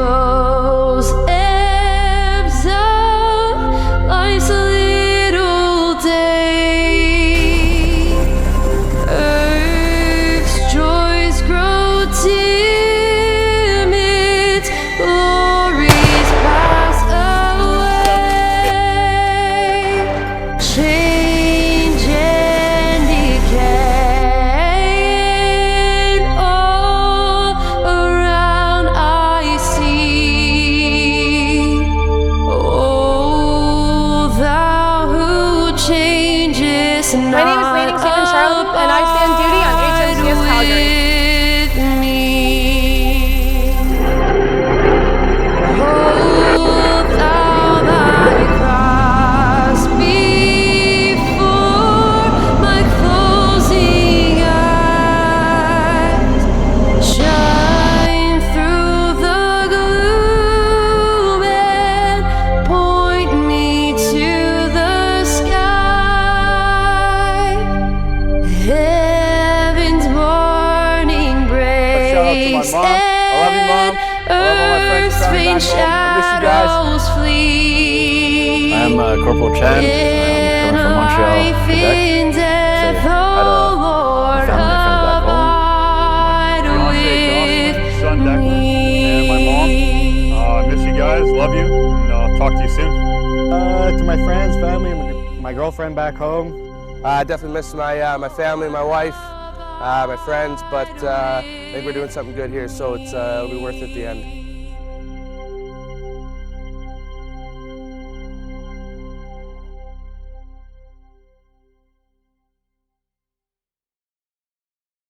goes, ebbs out, life's a little day. Earth's joys grow dim, its glories pass away. Change and decay, and all around I see. Oh, thou who changest not. My name is Landing Stephen Charlotte, and I stand duty on HMCS Calgary. With me. Hold thou thy cross before my closing eyes. Shine through the gloom and point me to the sky. Heaven's morning breaks Shout out to my mom. I love you, Mom. I love all my friends earth's back faint home. I miss you guys. shadows flee. I'm Corporal Chen. I'm coming from Montreal, Quebec. In death, So, oh Lord, family and friends back home. abide Fiance, with son Declan, and my mom. I miss you guys. Love you. And I'll talk to you soon. To my friends, family, and my girlfriend back home. I definitely miss my family, my wife, my friends, but I think we're doing something good here, so it'll be worth it at the end.